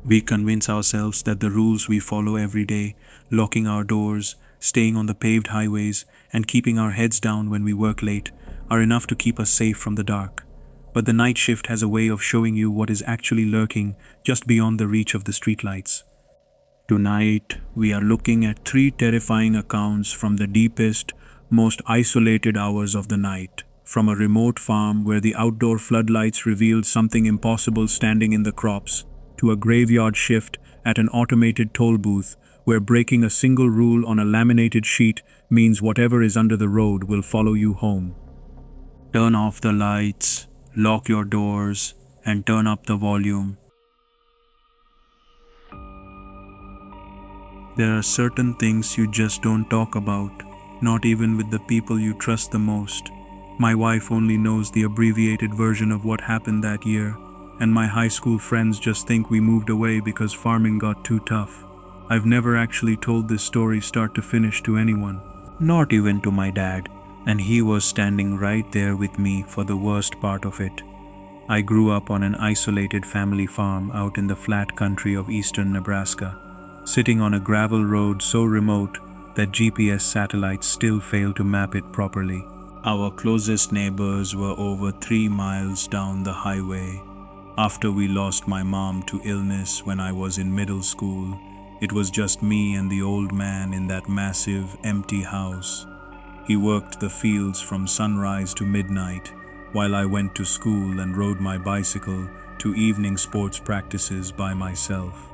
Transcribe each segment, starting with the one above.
We convince ourselves that the rules we follow every day, locking our doors, staying on the paved highways, and keeping our heads down when we work late, are enough to keep us safe from the dark. But the night shift has a way of showing you what is actually lurking just beyond the reach of the streetlights. Tonight, we are looking at three terrifying accounts from the deepest, most isolated hours of the night. From a remote farm where the outdoor floodlights revealed something impossible standing in the crops, to a graveyard shift at an automated toll booth where breaking a single rule on a laminated sheet means whatever is under the road will follow you home. Turn off the lights, lock your doors, and turn up the volume. There are certain things you just don't talk about, not even with the people you trust the most. My wife only knows the abbreviated version of what happened that year, and my high school friends just think we moved away because farming got too tough. I've never actually told this story start to finish to anyone, not even to my dad, and he was standing right there with me for the worst part of it. I grew up on an isolated family farm out in the flat country of eastern Nebraska, sitting on a gravel road so remote that GPS satellites still fail to map it properly. Our closest neighbors were over 3 miles down the highway. After we lost my mom to illness when I was in middle school, it was just me and the old man in that massive, empty house. He worked the fields from sunrise to midnight, while I went to school and rode my bicycle to evening sports practices by myself.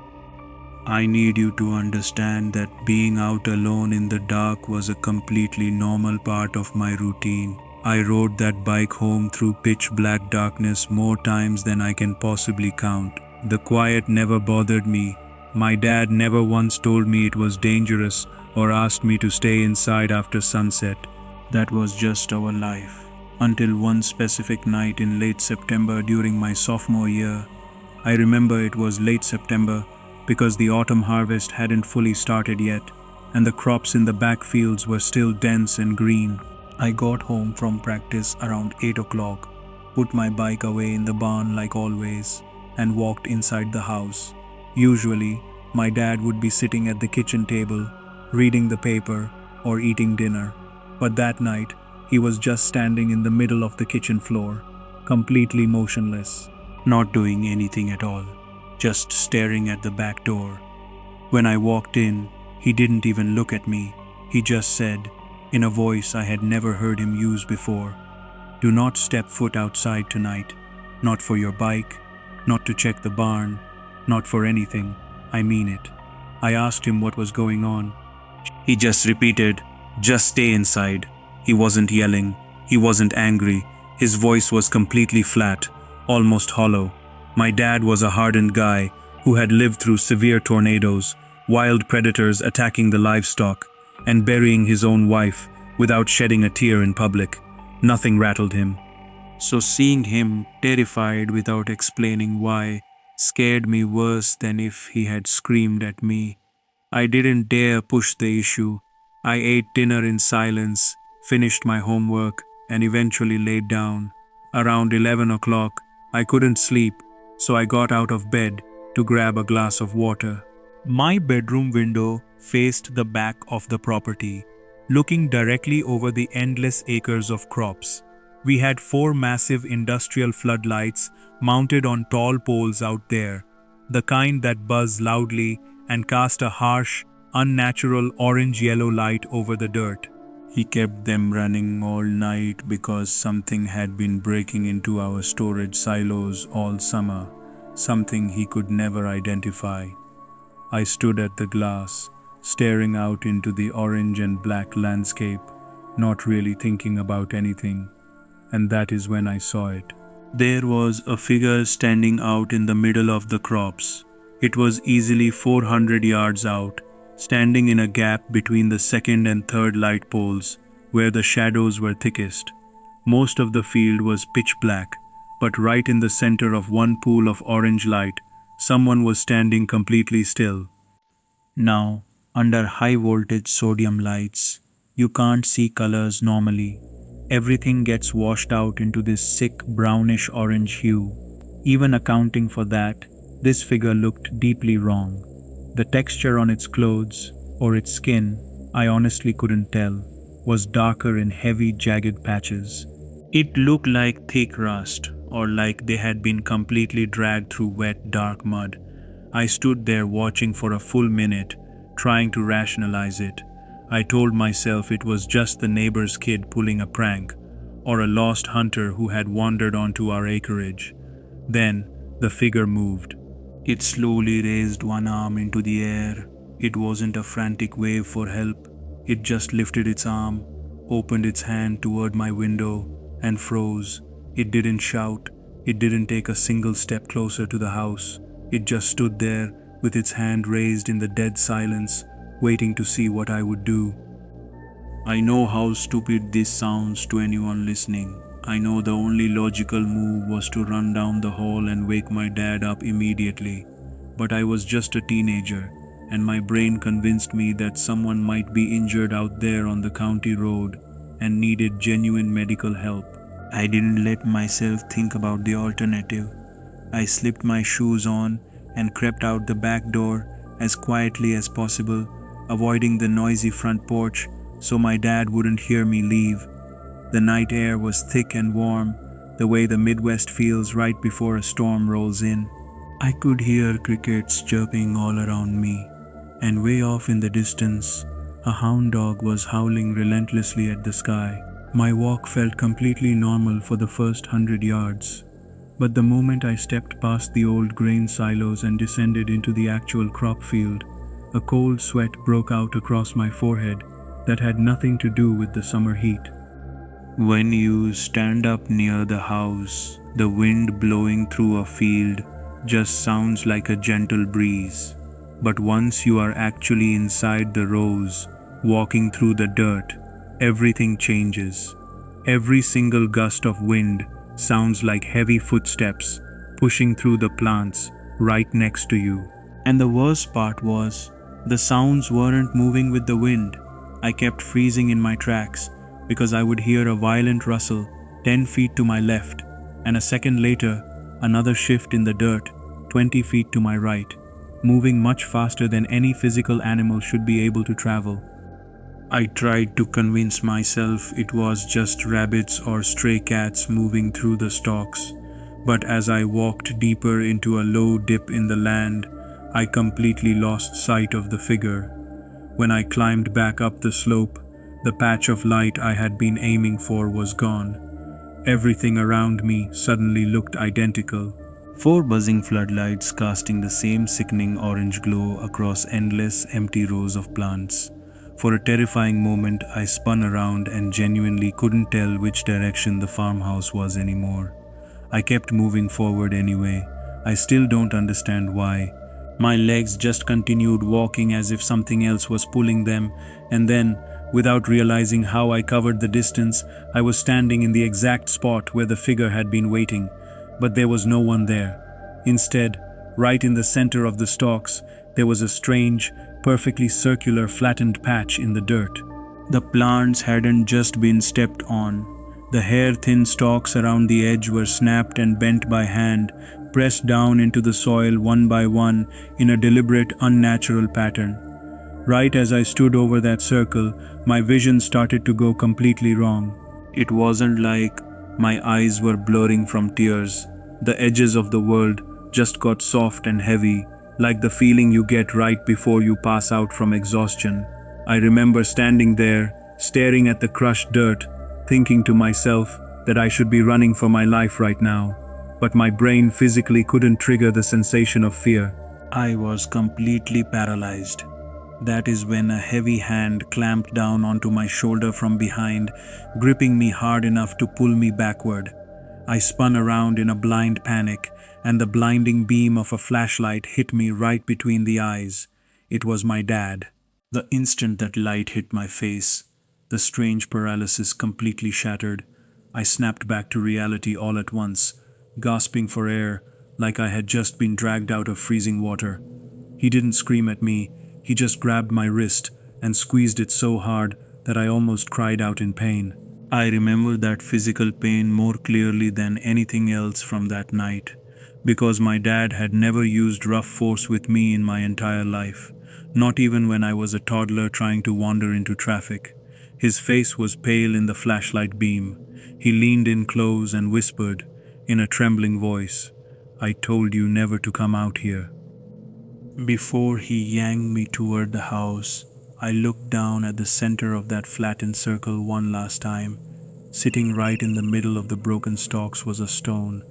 I need you to understand that being out alone in the dark was a completely normal part of my routine. I rode that bike home through pitch black darkness more times than I can possibly count. The quiet never bothered me. My dad never once told me it was dangerous or asked me to stay inside after sunset. That was just our life. Until one specific night in late September during my sophomore year. I remember it was late September because the autumn harvest hadn't fully started yet, and the crops in the backfields were still dense and green. I got home from practice around 8 o'clock, put my bike away in the barn like always, and walked inside the house. Usually, my dad would be sitting at the kitchen table, reading the paper or eating dinner, but that night, he was just standing in the middle of the kitchen floor, completely motionless, not doing anything at all, just staring at the back door. When I walked in, he didn't even look at me. He just said, in a voice I had never heard him use before, "Do not step foot outside tonight. Not for your bike, not to check the barn, not for anything. I mean it." I asked him what was going on. He just repeated, "Just stay inside." He wasn't yelling. He wasn't angry. His voice was completely flat, almost hollow. My dad was a hardened guy who had lived through severe tornadoes, wild predators attacking the livestock, and burying his own wife without shedding a tear in public. Nothing rattled him. So seeing him terrified without explaining why scared me worse than if he had screamed at me. I didn't dare push the issue. I ate dinner in silence, finished my homework, and eventually laid down. Around 11 o'clock, I couldn't sleep, so I got out of bed to grab a glass of water. My bedroom window faced the back of the property, looking directly over the endless acres of crops. We had 4 massive industrial floodlights mounted on tall poles out there, the kind that buzz loudly and cast a harsh, unnatural orange-yellow light over the dirt. He kept them running all night because something had been breaking into our storage silos all summer, something he could never identify. I stood at the glass, staring out into the orange and black landscape, not really thinking about anything, and that is when I saw it. There was a figure standing out in the middle of the crops. It was easily 400 yards out, standing in a gap between the second and third light poles, where the shadows were thickest. Most of the field was pitch black, but right in the center of one pool of orange light, someone was standing completely still. Now, under high-voltage sodium lights, you can't see colors normally. Everything gets washed out into this sick brownish-orange hue. Even accounting for that, This figure looked deeply wrong. The texture on its clothes, or its skin, I honestly couldn't tell, was darker in heavy, jagged patches. It looked like thick rust, or like they had been completely dragged through wet, dark mud. I stood there watching for a full minute, trying to rationalize it. I told myself it was just the neighbor's kid pulling a prank, or a lost hunter who had wandered onto our acreage. Then, the figure moved. It slowly raised one arm into the air. It wasn't a frantic wave for help. It just lifted its arm, opened its hand toward my window, and froze. It didn't shout. It didn't take a single step closer to the house. It just stood there, with its hand raised in the dead silence, waiting to see what I would do. I know how stupid this sounds to anyone listening. I know the only logical move was to run down the hall and wake my dad up immediately. But I was just a teenager, and my brain convinced me that someone might be injured out there on the county road and needed genuine medical help. I didn't let myself think about the alternative. I slipped my shoes on and crept out the back door as quietly as possible, avoiding the noisy front porch so my dad wouldn't hear me leave. The night air was thick and warm, the way the Midwest feels right before a storm rolls in. I could hear crickets chirping all around me, and way off in the distance, a hound dog was howling relentlessly at the sky. My walk felt completely normal for the first 100 yards, but the moment I stepped past the old grain silos and descended into the actual crop field, a cold sweat broke out across my forehead that had nothing to do with the summer heat. When you stand up near the house, the wind blowing through a field just sounds like a gentle breeze. But once you are actually inside the rows, walking through the dirt, everything changes. Every single gust of wind sounds like heavy footsteps pushing through the plants right next to you. And the worst part was, the sounds weren't moving with the wind. I kept freezing in my tracks, because I would hear a violent rustle 10 feet to my left, and a second later, another shift in the dirt 20 feet to my right, moving much faster than any physical animal should be able to travel. I tried to convince myself it was just rabbits or stray cats moving through the stalks, but as I walked deeper into a low dip in the land, I completely lost sight of the figure. When I climbed back up the slope, the patch of light I had been aiming for was gone. Everything around me suddenly looked identical. 4 buzzing floodlights casting the same sickening orange glow across endless empty rows of plants. For a terrifying moment, I spun around and genuinely couldn't tell which direction the farmhouse was anymore. I kept moving forward anyway. I still don't understand why. My legs just continued walking as if something else was pulling them, and then, without realizing how I covered the distance, I was standing in the exact spot where the figure had been waiting, but there was no one there. Instead, right in the center of the stalks, there was a strange, perfectly circular flattened patch in the dirt. The plants hadn't just been stepped on. The hair-thin stalks around the edge were snapped and bent by hand, pressed down into the soil one by one in a deliberate, unnatural pattern. Right as I stood over that circle, my vision started to go completely wrong. It wasn't like my eyes were blurring from tears. The edges of the world just got soft and heavy, like the feeling you get right before you pass out from exhaustion. I remember standing there, staring at the crushed dirt, thinking to myself that I should be running for my life right now, but my brain physically couldn't trigger the sensation of fear. I was completely paralyzed. That is when a heavy hand clamped down onto my shoulder from behind, gripping me hard enough to pull me backward. I spun around in a blind panic, and the blinding beam of a flashlight hit me right between the eyes. It was my dad. The instant that light hit my face, the strange paralysis completely shattered. I snapped back to reality all at once, gasping for air like I had just been dragged out of freezing water. He didn't scream at me. He just grabbed my wrist and squeezed it so hard that I almost cried out in pain. I remember that physical pain more clearly than anything else from that night. because my dad had never used rough force with me in my entire life, not even when I was a toddler trying to wander into traffic. His face was pale in the flashlight beam. He leaned in close and whispered, in a trembling voice, "I told you never to come out here." Before he yanked me toward the house, I looked down at the center of that flattened circle one last time. Sitting right in the middle of the broken stalks was a stone.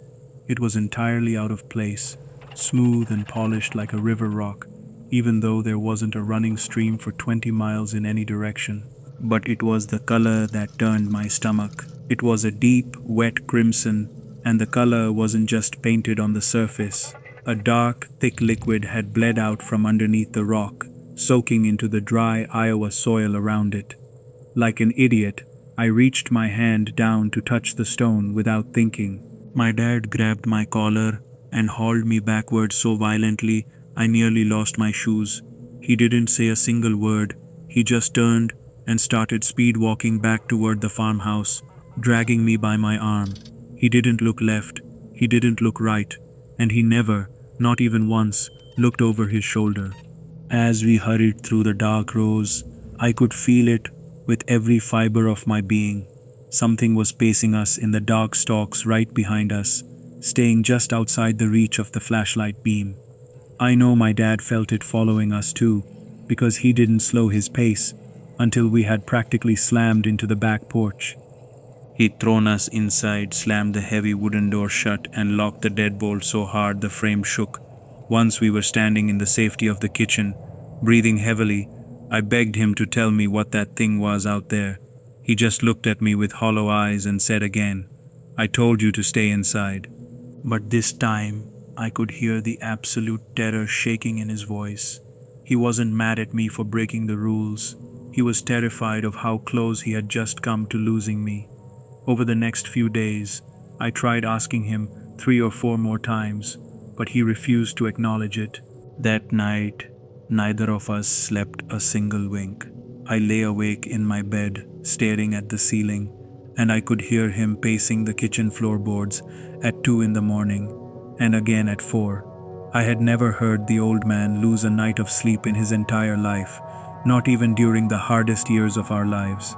It was entirely out of place, smooth and polished like a river rock, even though there wasn't a running stream for 20 miles in any direction. But it was the color that turned my stomach. It was a deep, wet crimson, and the color wasn't just painted on the surface. A dark, thick liquid had bled out from underneath the rock, soaking into the dry Iowa soil around it. Like an idiot, I reached my hand down to touch the stone without thinking. My dad grabbed my collar and hauled me backward so violently I nearly lost my shoes. He didn't say a single word. He just turned and started speed walking back toward the farmhouse, dragging me by my arm. He didn't look left, he didn't look right, and he never, not even once, looked over his shoulder. As we hurried through the dark rows, I could feel it with every fiber of my being. Something was pacing us in the dark stalks right behind us, staying just outside the reach of the flashlight beam. I know my dad felt it following us too, because he didn't slow his pace until we had practically slammed into the back porch. He'd thrown us inside, slammed the heavy wooden door shut, and locked the deadbolt so hard the frame shook. Once we were standing in the safety of the kitchen, breathing heavily, I begged him to tell me what that thing was out there. He just looked at me with hollow eyes and said again, "I told you to stay inside." But this time, I could hear the absolute terror shaking in his voice. He wasn't mad at me for breaking the rules. He was terrified of how close he had just come to losing me. Over the next few days, I tried asking him 3 or 4 more times, but he refused to acknowledge it. That night, neither of us slept a single wink. I lay awake in my bed, staring at the ceiling, and I could hear him pacing the kitchen floorboards at 2 in the morning, and again at 4. I had never heard the old man lose a night of sleep in his entire life, not even during the hardest years of our lives.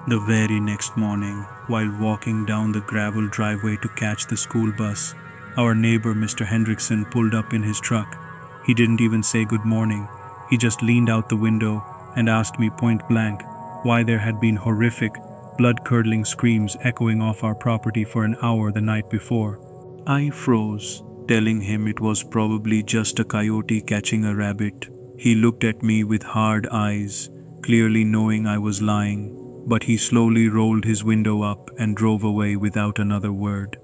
The very next morning, while walking down the gravel driveway to catch the school bus, our neighbor Mr. Hendrickson pulled up in his truck. He didn't even say good morning. He just leaned out the window and asked me point blank why there had been horrific, blood-curdling screams echoing off our property for an hour the night before. I froze, telling him it was probably just a coyote catching a rabbit. He looked at me with hard eyes, clearly knowing I was lying, but he slowly rolled his window up and drove away without another word.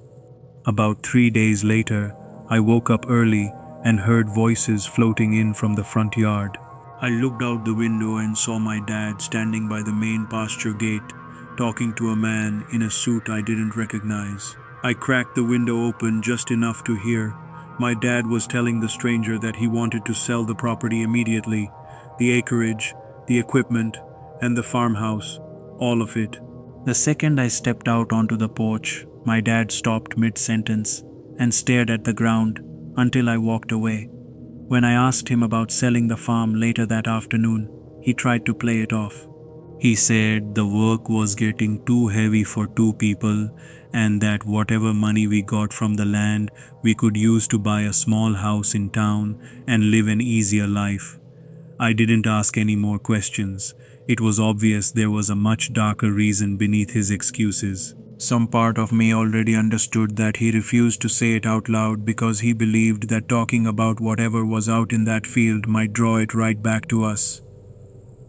About 3 days later, I woke up early and heard voices floating in from the front yard. I looked out the window and saw my dad standing by the main pasture gate, talking to a man in a suit I didn't recognize. I cracked the window open just enough to hear. My dad was telling the stranger that he wanted to sell the property immediately, the acreage, the equipment, and the farmhouse, all of it. The second I stepped out onto the porch, my dad stopped mid-sentence and stared at the ground until I walked away. When I asked him about selling the farm later that afternoon, he tried to play it off. He said the work was getting too heavy for 2 people and that whatever money we got from the land we could use to buy a small house in town and live an easier life. I didn't ask any more questions. It was obvious there was a much darker reason beneath his excuses. Some part of me already understood that he refused to say it out loud because he believed that talking about whatever was out in that field might draw it right back to us.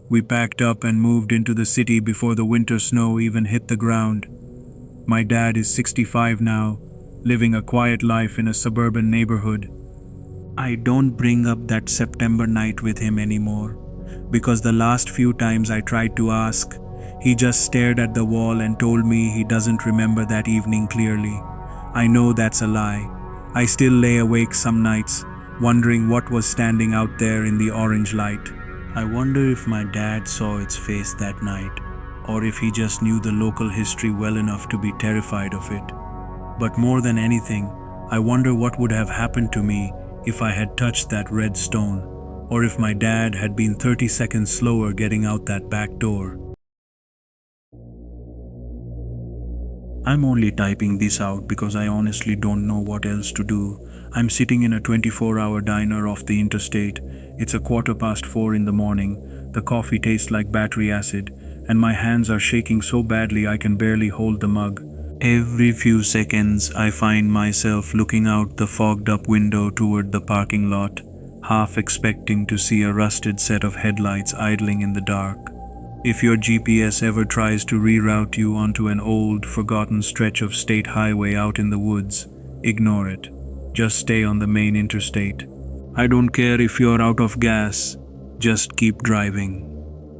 We packed up and moved into the city before the winter snow even hit the ground. My dad is 65 now, living a quiet life in a suburban neighborhood. I don't bring up that September night with him anymore, because the last few times I tried to ask, he just stared at the wall and told me he doesn't remember that evening clearly. I know that's a lie. I still lay awake some nights, wondering what was standing out there in the orange light. I wonder if my dad saw its face that night, or if he just knew the local history well enough to be terrified of it. But more than anything, I wonder what would have happened to me if I had touched that red stone, or if my dad had been 30 seconds slower getting out that back door. I'm only typing this out because I honestly don't know what else to do. I'm sitting in a 24-hour diner off the interstate. It's 4:15 in the morning. The coffee tastes like battery acid, and my hands are shaking so badly I can barely hold the mug. Every few seconds, I find myself looking out the fogged-up window toward the parking lot, half expecting to see a rusted set of headlights idling in the dark. If your GPS ever tries to reroute you onto an old, forgotten stretch of state highway out in the woods, ignore it. Just stay on the main interstate. I don't care if you're out of gas, just keep driving.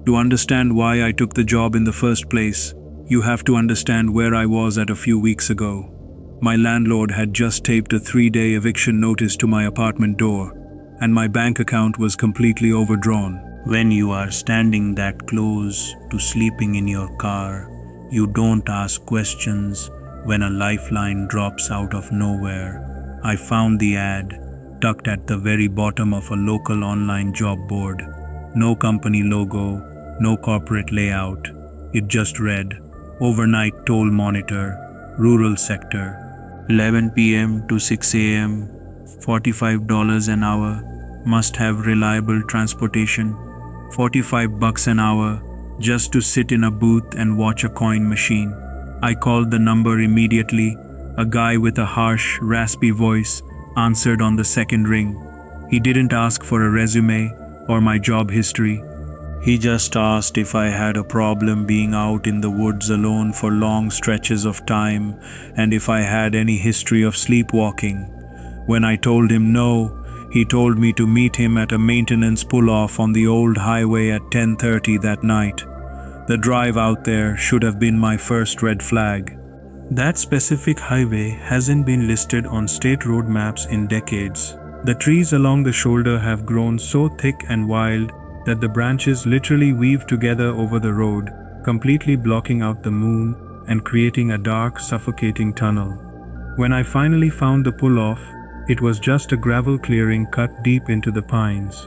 To understand why I took the job in the first place, you have to understand where I was at a few weeks ago. My landlord had just taped a 3-day eviction notice to my apartment door, and my bank account was completely overdrawn. When you are standing that close to sleeping in your car, you don't ask questions when a lifeline drops out of nowhere. I found the ad tucked at the very bottom of a local online job board. No company logo, no corporate layout. It just read, "Overnight toll monitor, rural sector, 11 p.m. to 6 a.m., $45 an hour, must have reliable transportation, $45 an hour, just to sit in a booth and watch a coin machine." I called the number immediately. A guy with a harsh, raspy voice answered on the second ring. He didn't ask for a resume or my job history. He just asked if I had a problem being out in the woods alone for long stretches of time and if I had any history of sleepwalking. When I told him no, he told me to meet him at a maintenance pull-off on the old highway at 10:30 that night. The drive out there should have been my first red flag. That specific highway hasn't been listed on state road maps in decades. The trees along the shoulder have grown so thick and wild that the branches literally weave together over the road, completely blocking out the moon and creating a dark, suffocating tunnel. When I finally found the pull-off, it was just a gravel clearing cut deep into the pines.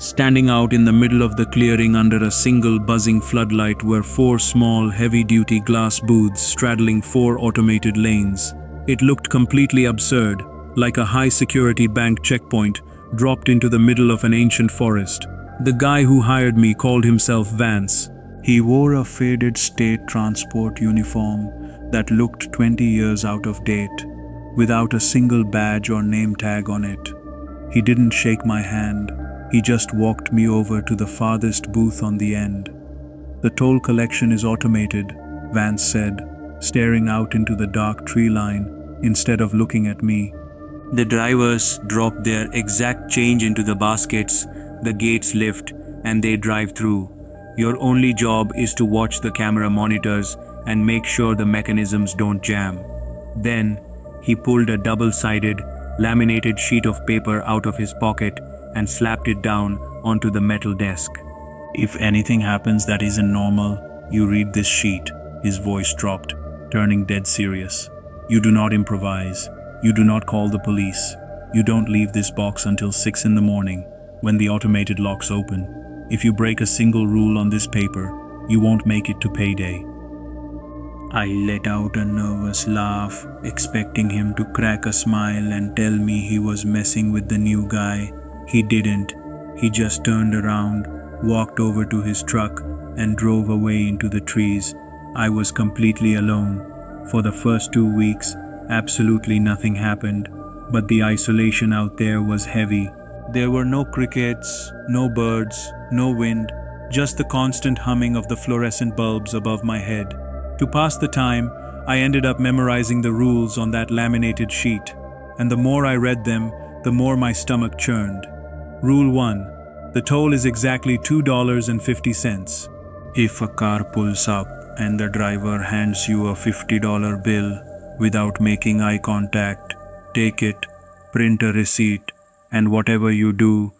Standing out in the middle of the clearing under a single buzzing floodlight were 4 small, heavy-duty glass booths straddling 4 automated lanes. It looked completely absurd, like a high-security bank checkpoint dropped into the middle of an ancient forest. The guy who hired me called himself Vance. He wore a faded state transport uniform that looked 20 years out of date, without a single badge or name tag on it. He didn't shake my hand. He just walked me over to the farthest booth on the end. "The toll collection is automated," Vance said, staring out into the dark tree line instead of looking at me. "The drivers drop their exact change into the baskets, the gates lift, and they drive through. Your only job is to watch the camera monitors and make sure the mechanisms don't jam." Then, he pulled a double-sided, laminated sheet of paper out of his pocket and slapped it down onto the metal desk. "If anything happens that isn't normal, you read this sheet." His voice dropped, turning dead serious. "You do not improvise. You do not call the police. You don't leave this box until 6 in the morning, when the automated locks open. If you break a single rule on this paper, you won't make it to payday." I let out a nervous laugh, expecting him to crack a smile and tell me he was messing with the new guy. He didn't. He just turned around, walked over to his truck, and drove away into the trees. I was completely alone. For the first 2 weeks, absolutely nothing happened, but the isolation out there was heavy. There were no crickets, no birds, no wind, just the constant humming of the fluorescent bulbs above my head. To pass the time, I ended up memorizing the rules on that laminated sheet, and the more I read them, the more my stomach churned. Rule 1. The toll is exactly $2.50. If a car pulls up and the driver hands you a $50 bill without making eye contact, take it, print a receipt, and whatever you do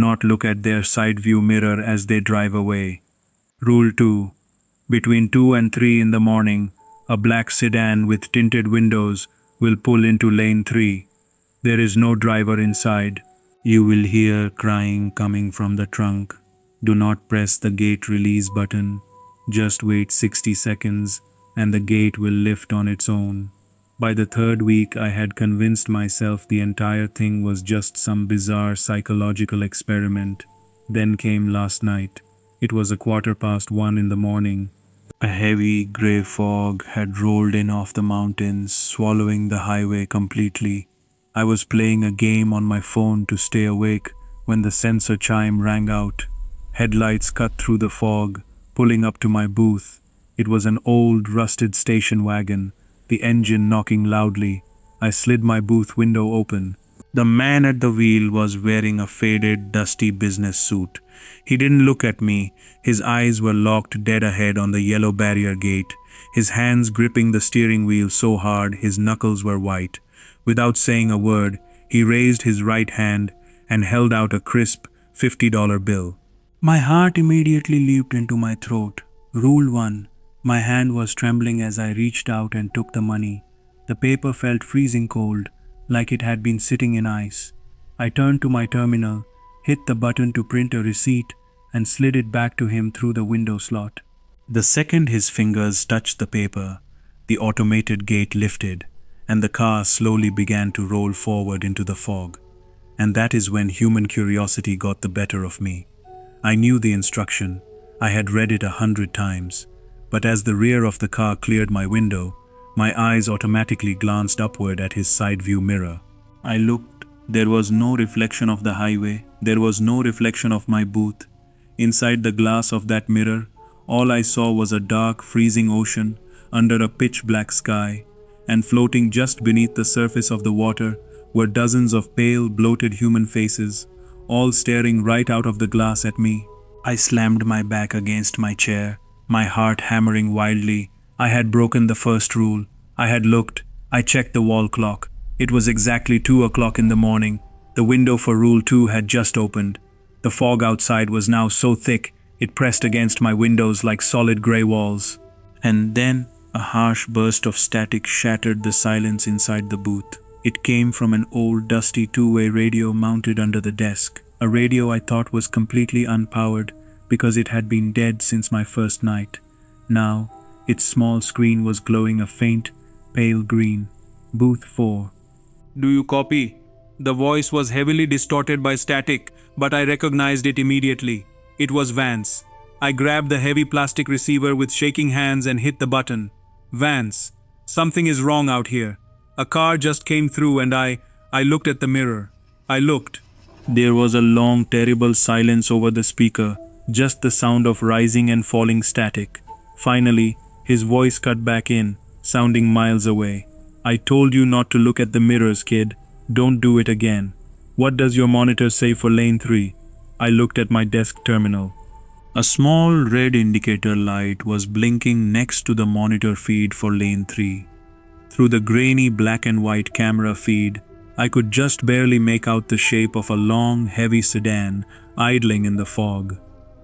not look at their side view mirror as they drive away. Rule 2. Between 2 and 3 in the morning, a black sedan with tinted windows will pull into lane 3. There is no driver inside. You will hear crying coming from the trunk. Do not press the gate release button. Just wait 60 seconds and the gate will lift on its own. By the third week, I had convinced myself the entire thing was just some bizarre psychological experiment. Then came last night. It was 1:15 in the morning. A heavy grey fog had rolled in off the mountains, swallowing the highway completely. I was playing a game on my phone to stay awake when the sensor chime rang out. Headlights cut through the fog, pulling up to my booth. It was an old, rusted station wagon, the engine knocking loudly. I slid my booth window open. The man at the wheel was wearing a faded, dusty business suit. He didn't look at me. His eyes were locked dead ahead on the yellow barrier gate, his hands gripping the steering wheel so hard his knuckles were white. Without saying a word, he raised his right hand and held out a crisp $50 bill. My heart immediately leaped into my throat. Rule 1. My hand was trembling as I reached out and took the money. The paper felt freezing cold, like it had been sitting in ice. I turned to my terminal, hit the button to print a receipt, and slid it back to him through the window slot. The second his fingers touched the paper, the automated gate lifted, and the car slowly began to roll forward into the fog. And that is when human curiosity got the better of me. I knew the instruction. I had read it 100 times. But as the rear of the car cleared my window, my eyes automatically glanced upward at his side view mirror. I looked. There was no reflection of the highway. There was no reflection of my booth. Inside the glass of that mirror, all I saw was a dark, freezing ocean under a pitch-black sky, and floating just beneath the surface of the water were dozens of pale, bloated human faces, all staring right out of the glass at me. I slammed my back against my chair, my heart hammering wildly. I had broken the first rule. I had looked. I checked the wall clock. It was exactly 2 o'clock in the morning. The window for Rule 2 had just opened. The fog outside was now so thick, it pressed against my windows like solid grey walls. And then a harsh burst of static shattered the silence inside the booth. It came from an old dusty two-way radio mounted under the desk. A radio I thought was completely unpowered because it had been dead since my first night. Now, its small screen was glowing a faint, pale green. Booth 4. "Do you copy?" The voice was heavily distorted by static, but I recognized it immediately. It was Vance. I grabbed the heavy plastic receiver with shaking hands and hit the button. "Vance, something is wrong out here. A car just came through and I looked at the mirror. I looked." There was a long, terrible silence over the speaker, just the sound of rising and falling static. Finally, his voice cut back in, sounding miles away. "I told you not to look at the mirrors, kid. Don't do it again. What does your monitor say for lane 3? I looked at my desk terminal. A small red indicator light was blinking next to the monitor feed for lane 3. Through the grainy black and white camera feed, I could just barely make out the shape of a long, heavy sedan idling in the fog.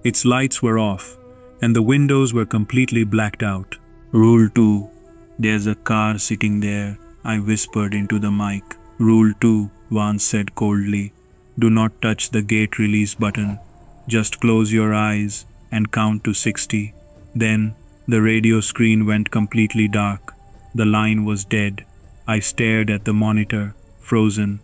Its lights were off, and the windows were completely blacked out. "Rule 2. There's a car sitting there," I whispered into the mic. "Rule 2, Vance said coldly. "Do not touch the gate release button. Just close your eyes and count to 60. Then, the radio screen went completely dark. The line was dead. I stared at the monitor, frozen.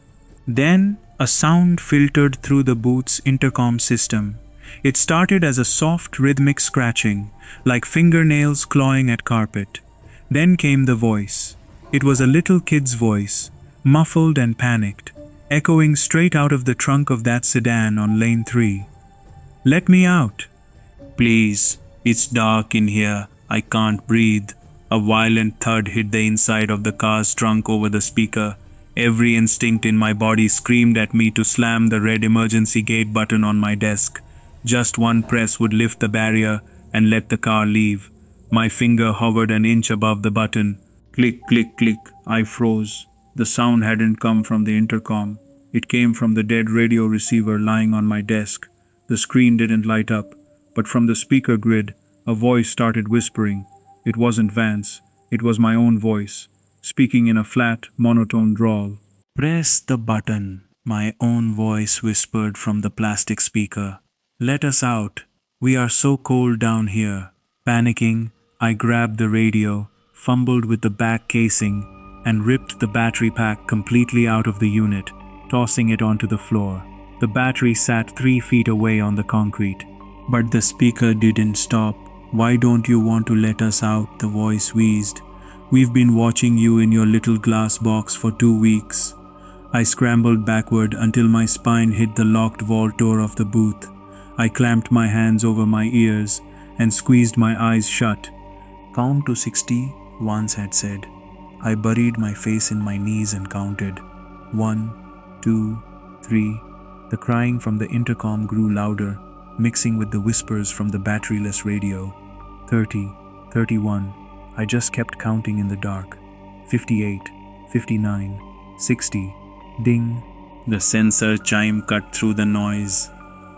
Then, a sound filtered through the booth's intercom system. It started as a soft, rhythmic scratching, like fingernails clawing at carpet. Then came the voice. It was a little kid's voice, muffled and panicked, echoing straight out of the trunk of that sedan on lane 3. "Let me out." "Please, it's dark in here. I can't breathe." A violent thud hit the inside of the car's trunk over the speaker. Every instinct in my body screamed at me to slam the red emergency gate button on my desk. Just one press would lift the barrier and let the car leave. My finger hovered an inch above the button. Click, click, click. I froze. The sound hadn't come from the intercom. It came from the dead radio receiver lying on my desk. The screen didn't light up, but from the speaker grid, a voice started whispering. It wasn't Vance. It was my own voice, speaking in a flat, monotone drawl. Press the button, my own voice whispered from the plastic speaker. Let us out. We are so cold down here. Panicking, I grabbed the radio, fumbled with the back casing, and ripped the battery pack completely out of the unit, tossing it onto the floor. The battery sat 3 feet away on the concrete. But the speaker didn't stop. Why don't you want to let us out? The voice wheezed. We've been watching you in your little glass box for 2 weeks. I scrambled backward until my spine hit the locked vault door of the booth. I clamped my hands over my ears and squeezed my eyes shut. Count to 60, Vance had said. I buried my face in my knees and counted. 1, 2, 3. The crying from the intercom grew louder, mixing with the whispers from the batteryless radio. 30, 31. I just kept counting in the dark. 58, 59, 60. Ding. The sensor chime cut through the noise.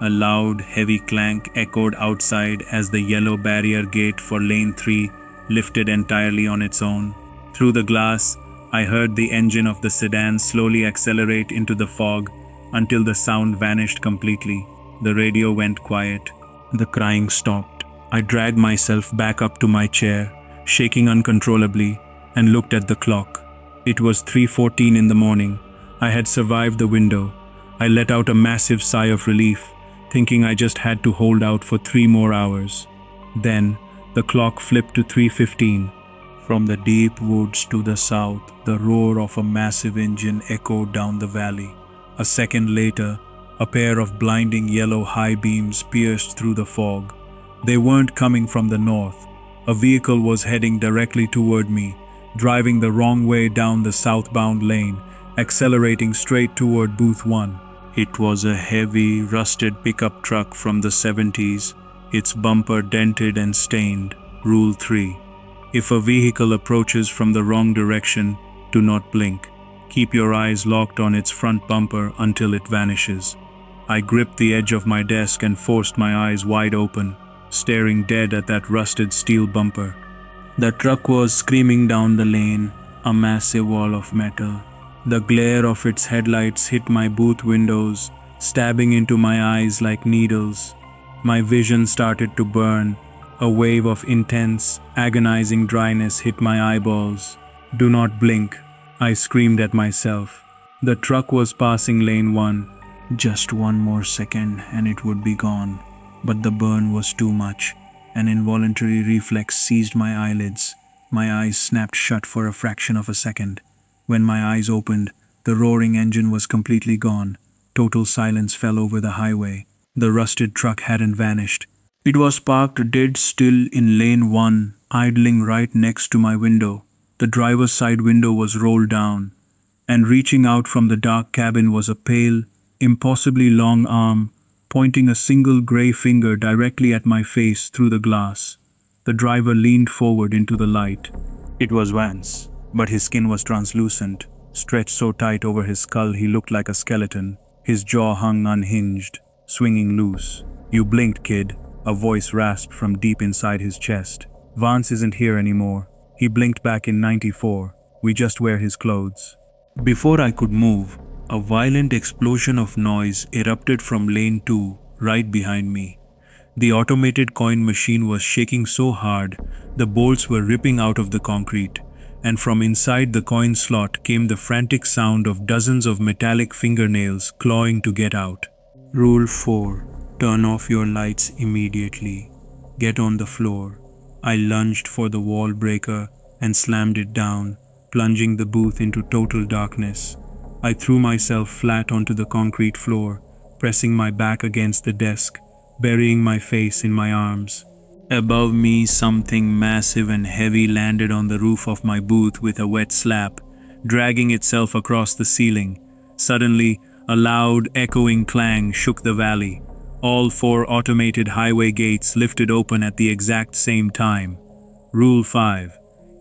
A loud, heavy clank echoed outside as the yellow barrier gate for lane 3 lifted entirely on its own. Through the glass, I heard the engine of the sedan slowly accelerate into the fog until the sound vanished completely. The radio went quiet. The crying stopped. I dragged myself back up to my chair, shaking uncontrollably, and looked at the clock. It was 3:14 in the morning. I had survived the window. I let out a massive sigh of relief, thinking I just had to hold out for 3 more hours. Then, the clock flipped to 3:15. From the deep woods to the south, the roar of a massive engine echoed down the valley. A second later, a pair of blinding yellow high beams pierced through the fog. They weren't coming from the north. A vehicle was heading directly toward me, driving the wrong way down the southbound lane, accelerating straight toward Booth 1. It was a heavy, rusted pickup truck from the 70s, its bumper dented and stained. Rule 3. If a vehicle approaches from the wrong direction, do not blink. Keep your eyes locked on its front bumper until it vanishes. I gripped the edge of my desk and forced my eyes wide open, staring dead at that rusted steel bumper. The truck was screaming down the lane, a massive wall of metal. The glare of its headlights hit my booth windows, stabbing into my eyes like needles. My vision started to burn. A wave of intense, agonizing dryness hit my eyeballs. Do not blink, I screamed at myself. The truck was passing lane 1. Just 1 more second and it would be gone. But the burn was too much. An involuntary reflex seized my eyelids. My eyes snapped shut for a fraction of a second. When my eyes opened, the roaring engine was completely gone. Total silence fell over the highway. The rusted truck hadn't vanished. It was parked dead still in lane 1, idling right next to my window. The driver's side window was rolled down, and reaching out from the dark cabin was a pale, impossibly long arm, pointing a single gray finger directly at my face through the glass. The driver leaned forward into the light. It was Vance, but his skin was translucent, stretched so tight over his skull he looked like a skeleton. His jaw hung unhinged, swinging loose. You blinked, kid, a voice rasped from deep inside his chest. Vance isn't here anymore. He blinked back in '94. We just wear his clothes. Before I could move, a violent explosion of noise erupted from lane 2, right behind me. The automated coin machine was shaking so hard, the bolts were ripping out of the concrete, and from inside the coin slot came the frantic sound of dozens of metallic fingernails clawing to get out. Rule 4. Turn off your lights immediately. Get on the floor. I lunged for the wall breaker and slammed it down, plunging the booth into total darkness. I threw myself flat onto the concrete floor, pressing my back against the desk, burying my face in my arms. Above me, something massive and heavy landed on the roof of my booth with a wet slap, dragging itself across the ceiling. Suddenly, a loud, echoing clang shook the valley. All 4 automated highway gates lifted open at the exact same time. Rule 5.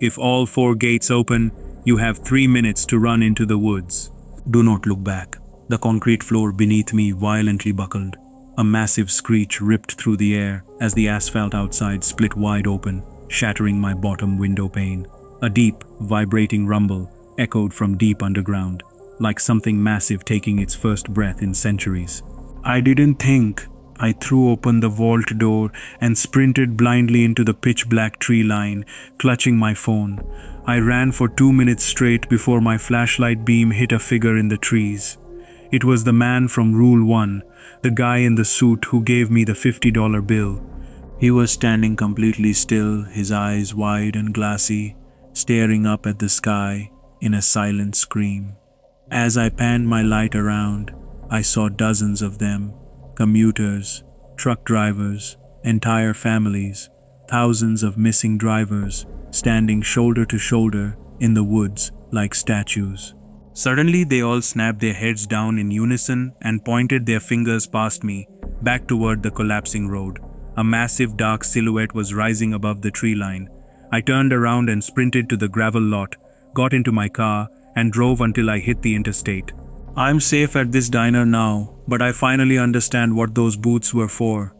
If all 4 gates open, you have 3 minutes to run into the woods. Do not look back. The concrete floor beneath me violently buckled. A massive screech ripped through the air as the asphalt outside split wide open, shattering my bottom window pane. A deep, vibrating rumble echoed from deep underground. like something massive taking its first breath in centuries. I didn't think. I threw open the vault door and sprinted blindly into the pitch-black tree line, clutching my phone. I ran for 2 minutes straight before my flashlight beam hit a figure in the trees. It was the man from Rule 1, the guy in the suit who gave me the $50 bill. He was standing completely still, his eyes wide and glassy, staring up at the sky in a silent scream. As I panned my light around, I saw dozens of them, commuters, truck drivers, entire families, thousands of missing drivers, standing shoulder to shoulder in the woods like statues. Suddenly they all snapped their heads down in unison and pointed their fingers past me, back toward the collapsing road. A massive dark silhouette was rising above the tree line. I turned around and sprinted to the gravel lot, got into my car, and drove until I hit the interstate. I'm safe at this diner now, but I finally understand what those booths were for.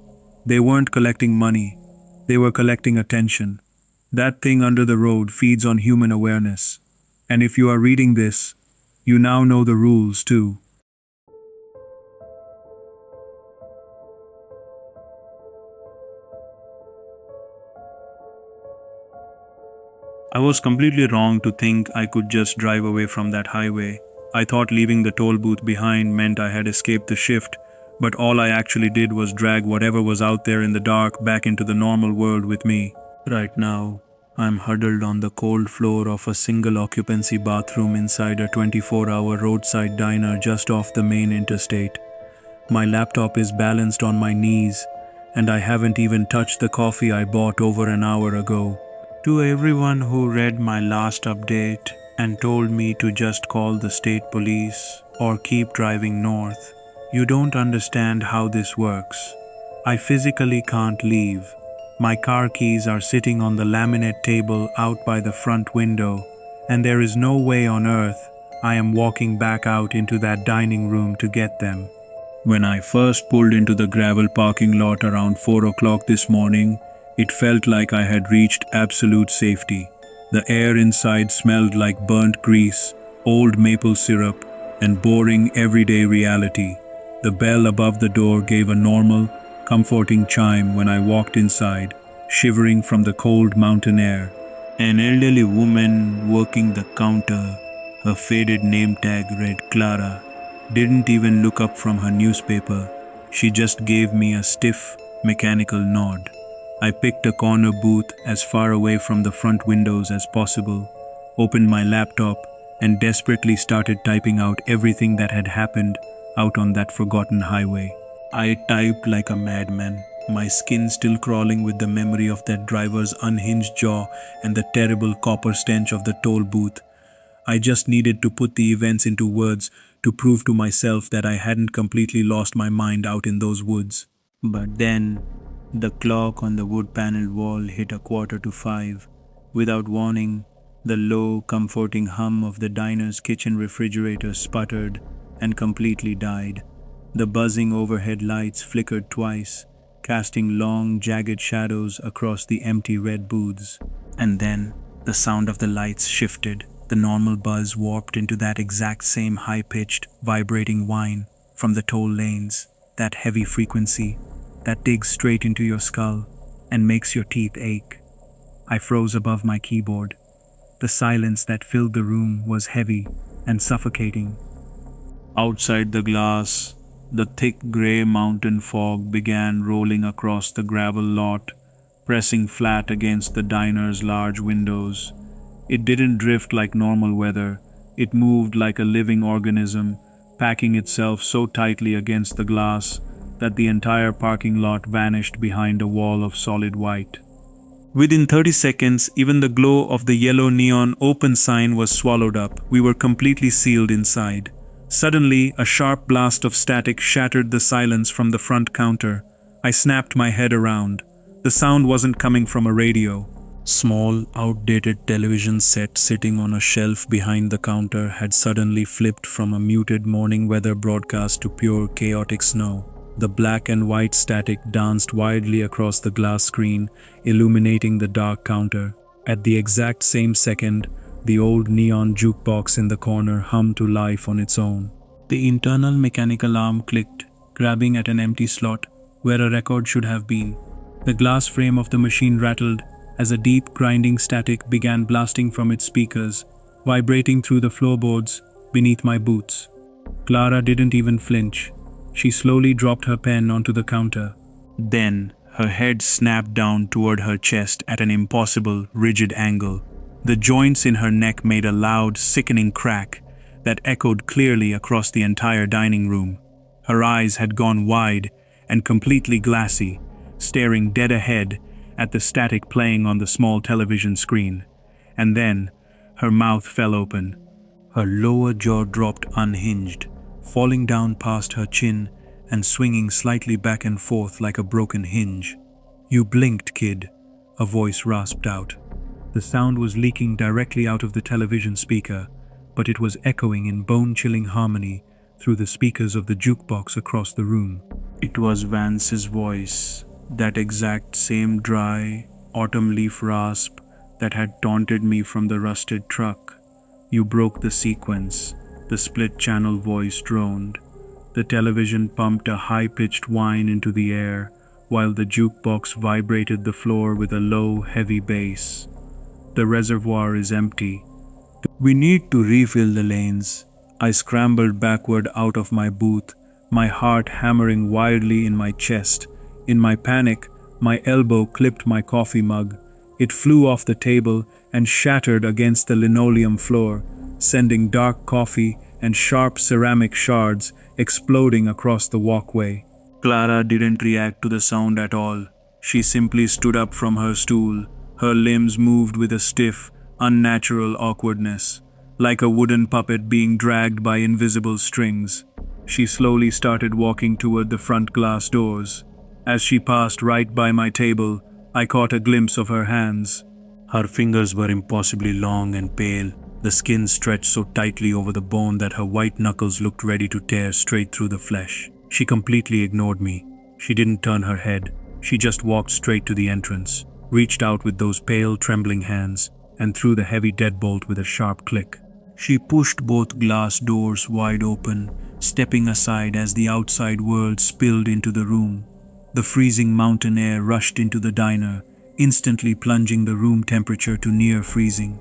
They weren't collecting money. They were collecting attention. That thing under the road feeds on human awareness. And if you are reading this, you now know the rules too. I was completely wrong to think I could just drive away from that highway. I thought leaving the toll booth behind meant I had escaped the shift, but all I actually did was drag whatever was out there in the dark back into the normal world with me. Right now, I'm huddled on the cold floor of a single-occupancy bathroom inside a 24-hour roadside diner just off the main interstate. My laptop is balanced on my knees, and I haven't even touched the coffee I bought over an hour ago. To everyone who read my last update and told me to just call the state police or keep driving north, you don't understand how this works. I physically can't leave. My car keys are sitting on the laminate table out by the front window, and there is no way on earth I am walking back out into that dining room to get them. When I first pulled into the gravel parking lot around 4 o'clock this morning, it felt like I had reached absolute safety. The air inside smelled like burnt grease, old maple syrup, and boring everyday reality. The bell above the door gave a normal, comforting chime when I walked inside, shivering from the cold mountain air. An elderly woman working the counter, her faded name tag read Clara, didn't even look up from her newspaper. She just gave me a stiff, mechanical nod. I picked a corner booth as far away from the front windows as possible, opened my laptop, and desperately started typing out everything that had happened out on that forgotten highway. I typed like a madman, my skin still crawling with the memory of that driver's unhinged jaw and the terrible copper stench of the toll booth. I just needed to put the events into words to prove to myself that I hadn't completely lost my mind out in those woods. But then, the clock on the wood-paneled wall hit 5:15. Without warning, the low, comforting hum of the diner's kitchen refrigerator sputtered and completely died. The buzzing overhead lights flickered twice, casting long, jagged shadows across the empty red booths. And then, the sound of the lights shifted. The normal buzz warped into that exact same high-pitched, vibrating whine from the toll lanes, that heavy frequency that digs straight into your skull and makes your teeth ache. I froze above my keyboard. The silence that filled the room was heavy and suffocating. Outside the glass, the thick gray mountain fog began rolling across the gravel lot, pressing flat against the diner's large windows. It didn't drift like normal weather. It moved like a living organism, packing itself so tightly against the glass that the entire parking lot vanished behind a wall of solid white. Within 30 seconds, even the glow of the yellow neon open sign was swallowed up. We were completely sealed inside. Suddenly, a sharp blast of static shattered the silence from the front counter. I snapped my head around. The sound wasn't coming from a radio. Small, outdated television set sitting on a shelf behind the counter had suddenly flipped from a muted morning weather broadcast to pure chaotic snow. The black and white static danced wildly across the glass screen, illuminating the dark counter. At the exact same second, The old neon jukebox in the corner hummed to life on its own. The internal mechanical arm clicked, grabbing at an empty slot where a record should have been. The glass frame of the machine rattled as a deep grinding static began blasting from its speakers, vibrating through the floorboards beneath my boots. Clara didn't even flinch. She slowly dropped her pen onto the counter. Then, her head snapped down toward her chest at an impossible, rigid angle. The joints in her neck made a loud, sickening crack that echoed clearly across the entire dining room. Her eyes had gone wide and completely glassy, staring dead ahead at the static playing on the small television screen. And then, her mouth fell open. Her lower jaw dropped unhinged, falling down past her chin and swinging slightly back and forth like a broken hinge. "You blinked, kid," a voice rasped out. The sound was leaking directly out of the television speaker, but it was echoing in bone-chilling harmony through the speakers of the jukebox across the room. It was Vance's voice, that exact same dry, autumn leaf rasp that had taunted me from the rusted truck. "You broke the sequence," the split-channel voice droned. The television pumped a high-pitched whine into the air, while the jukebox vibrated the floor with a low, heavy bass. "The reservoir is empty. We need to refill the lanes." I scrambled backward out of my booth, my heart hammering wildly in my chest. In my panic, my elbow clipped my coffee mug. It flew off the table and shattered against the linoleum floor, sending dark coffee and sharp ceramic shards exploding across the walkway. Clara didn't react to the sound at all. She simply stood up from her stool. Her limbs moved with a stiff, unnatural awkwardness, like a wooden puppet being dragged by invisible strings. She slowly started walking toward the front glass doors. As she passed right by my table, I caught a glimpse of her hands. Her fingers were impossibly long and pale, the skin stretched so tightly over the bone that her white knuckles looked ready to tear straight through the flesh. She completely ignored me. She didn't turn her head. She just walked straight to the entrance, reached out with those pale, trembling hands, and threw the heavy deadbolt with a sharp click. She pushed both glass doors wide open, stepping aside as the outside world spilled into the room. The freezing mountain air rushed into the diner, instantly plunging the room temperature to near freezing.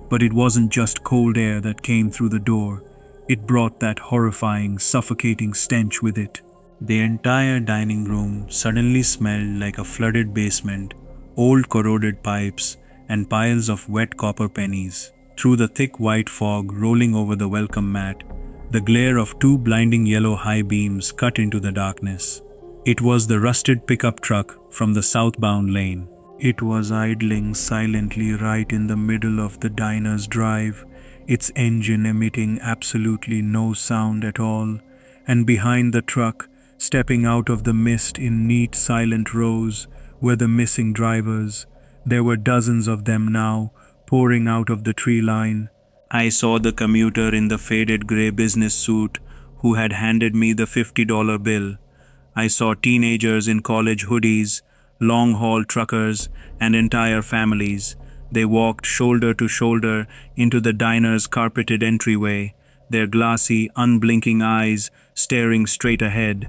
But it wasn't just cold air that came through the door. It brought that horrifying, suffocating stench with it. The entire dining room suddenly smelled like a flooded basement, old corroded pipes, and piles of wet copper pennies. Through the thick white fog rolling over the welcome mat, the glare of two blinding yellow high beams cut into the darkness. It was the rusted pickup truck from the southbound lane. It was idling silently right in the middle of the diner's drive, its engine emitting absolutely no sound at all, and behind the truck, stepping out of the mist in neat silent rows, were the missing drivers. There were dozens of them now, pouring out of the tree line. I saw the commuter in the faded gray business suit who had handed me the $50 bill. I saw teenagers in college hoodies, long-haul truckers, and entire families. They walked shoulder to shoulder into the diner's carpeted entryway, their glassy, unblinking eyes staring straight ahead.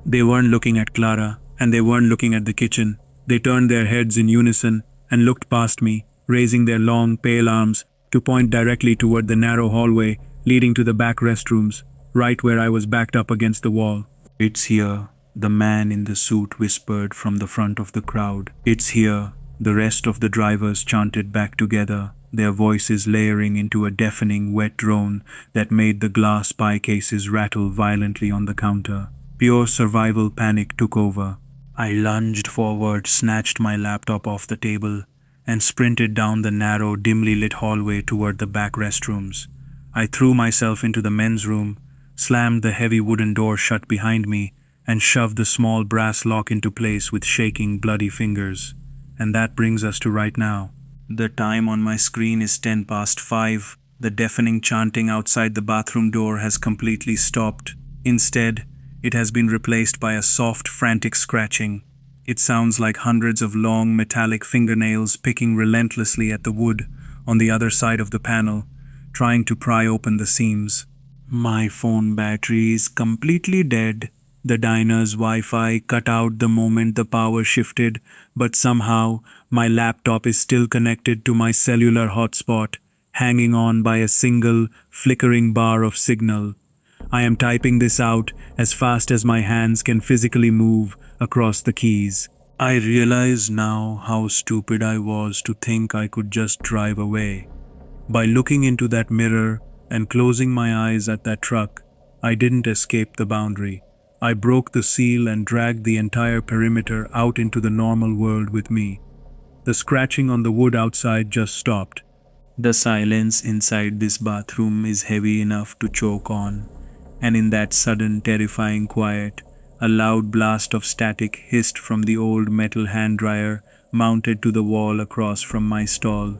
They weren't looking at Clara, and they weren't looking at the kitchen. They turned their heads in unison and looked past me, raising their long, pale arms to point directly toward the narrow hallway leading to the back restrooms, right where I was backed up against the wall. "It's here," the man in the suit whispered from the front of the crowd. "It's here," the rest of the drivers chanted back together, their voices layering into a deafening wet drone that made the glass pie cases rattle violently on the counter. Pure survival panic took over. I lunged forward, snatched my laptop off the table, and sprinted down the narrow, dimly lit hallway toward the back restrooms. I threw myself into the men's room, slammed the heavy wooden door shut behind me, and shoved the small brass lock into place with shaking, bloody fingers. And that brings us to right now. The time on my screen is 5:10. The deafening chanting outside the bathroom door has completely stopped. Instead, it has been replaced by a soft, frantic scratching. It sounds like hundreds of long, metallic fingernails picking relentlessly at the wood, on the other side of the panel, trying to pry open the seams. My phone battery is completely dead. The diner's Wi-Fi cut out the moment the power shifted, but somehow my laptop is still connected to my cellular hotspot, hanging on by a single, flickering bar of signal. I am typing this out as fast as my hands can physically move across the keys. I realize now how stupid I was to think I could just drive away. By looking into that mirror and closing my eyes at that truck, I didn't escape the boundary. I broke the seal and dragged the entire perimeter out into the normal world with me. The scratching on the wood outside just stopped. The silence inside this bathroom is heavy enough to choke on, and in that sudden terrifying quiet, a loud blast of static hissed from the old metal hand dryer mounted to the wall across from my stall.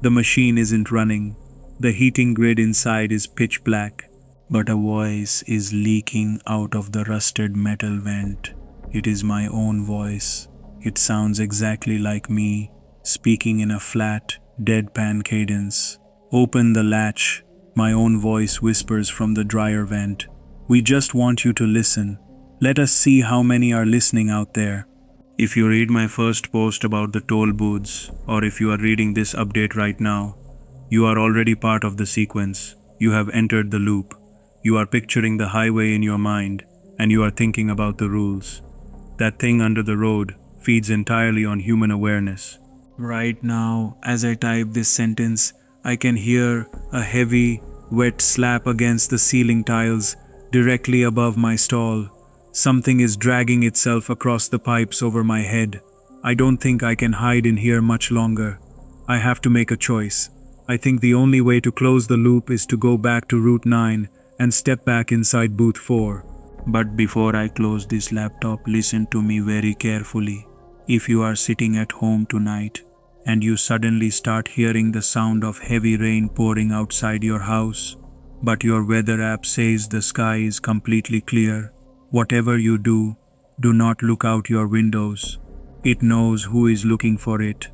The machine isn't running. The heating grid inside is pitch black, but a voice is leaking out of the rusted metal vent. It is my own voice. It sounds exactly like me, speaking in a flat, deadpan cadence. Open the latch, my own voice whispers from the dryer vent. We just want you to listen. Let us see how many are listening out there. If you read my first post about the toll booths, or if you are reading this update right now, you are already part of the sequence. You have entered the loop. You are picturing the highway in your mind, and you are thinking about the rules. That thing under the road feeds entirely on human awareness. Right now, as I type this sentence, I can hear a heavy, wet slap against the ceiling tiles directly above my stall. Something is dragging itself across the pipes over my head. I don't think I can hide in here much longer. I have to make a choice. I think the only way to close the loop is to go back to Route 9 and step back inside Booth 4. But before I close this laptop, listen to me very carefully. If you are sitting at home tonight and you suddenly start hearing the sound of heavy rain pouring outside your house, but your weather app says the sky is completely clear, whatever you do, do not look out your windows. It knows who is looking for it.